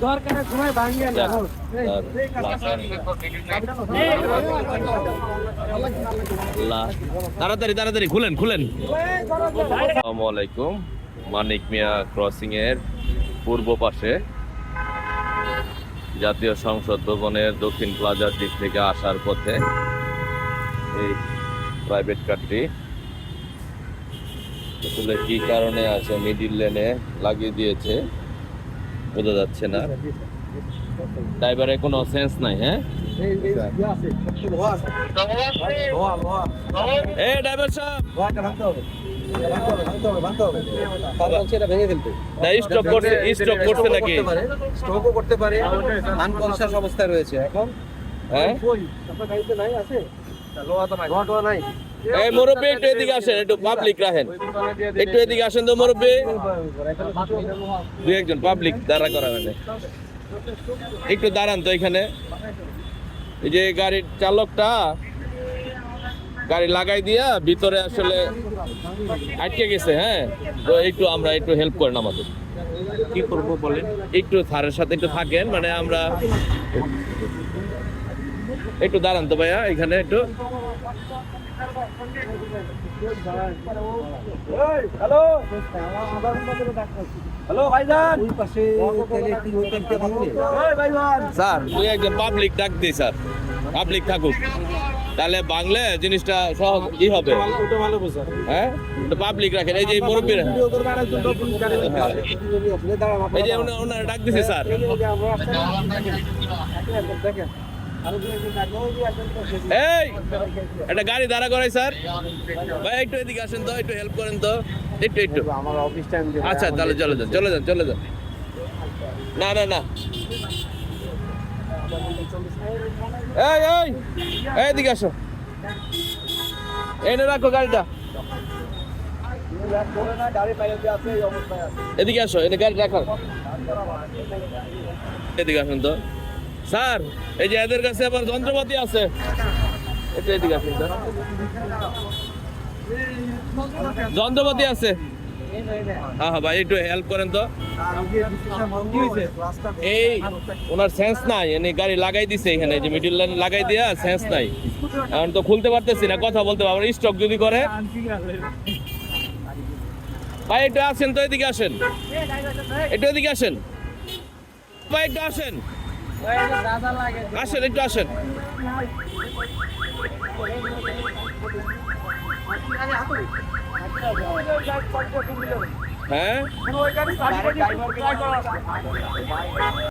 দরকারের সময় ভাঙিয়ে না তাড়াতাড়ি তাড়াতাড়ি খুলেন খুলেন। আসসালামু আলাইকুম। মানিক মিয়া ক্রসিং এর পূর্ব পাশে জাতীয় সংসদ ভবনের দক্ষিণ প্লাজার দিক থেকে আসার পথে এই প্রাইভেট কারটি আসলে কি কারণে আছে মিডিল লেনে লাগিয়ে দিয়েছে বোঝা যাচ্ছে না। ড্রাইভারের কোনো সেন্স নাই। হ্যাঁ এই ড্রাইভার সাহেব স্টপ করছে নাকি? স্টকও করতে পারে, আনকনশাস অবস্থায় রয়েছে এখন। হ্যাঁ নাই। এই মুরব্বী একটু এদিকে আসেন, একটু পাবলিক রাখেন, একটু এদিকে আসেন তো মুরব্বী। দুই একজন পাবলিক দাঁড়া করা মানে একটু দাঁড়ান তো এখানে। এই যে গাড়ির চালকটা গাড়ি লাগাই দিয়া ভিতরে আসলে আটকে গেছে। হ্যাঁ তো একটু আমরা একটু হেল্প করেন আমাদের। কি করবো বলেন? একটু স্যারের সাথে একটু থাকেন, মানে আমরা একটু দাঁড়ান তো ভাইয়া এখানে একটু। হ্যালো হ্যালো ভাইজান, ওই পাশে স্যার দুই একজন পাবলিক ডাক দিই স্যার, পাবলিক থাকুক তাহলে বাংলা জিনিসটা সহজ ই হবে। হ্যাঁ পাবলিক রাখেন। এই যে মুরব্বীরা এই যে ওনারা ডাক দিছে স্যার। এই একটা গাড়ি দাঁড়া করাই স্যার। ভাই একটু এদিকে আসেন তো, একটু হেল্প করেন তো, একটু একটু। আমার অফিস টাইম। আচ্ছা তাহলে চলে যান চলে যান চলে যান। না না না এই এই এদিকে আসো, এনে রাখো গাড়িটা, এদিকে আসো, এনে গাড়ি রাখো, এদিকে আসুন তো স্যার। এই যে এদের কাছে আবার যন্ত্রপাতি আছে, একটু এদিকে আসুন তো, যন্ত্রপাতি আছে। হ্যাঁ হ্যাঁ ভাই একটু হেল্প করেন তো। এই ওনার সেন্স নাই, এনে গাড়ি লাগাই দিছে এখানে, যে মিডল লাইন লাগাই দিয়া সেন্স নাই। এখন তো খুলতে পারতেছি না, কথা বলতে পারবো, স্টক যদি করে। ভাই একটু আসেন তো, এদিকে আসেন, একটু এদিকে আসেন ভাই, একটু আসেন, আসেন একটু আসেন। হ্যাঁ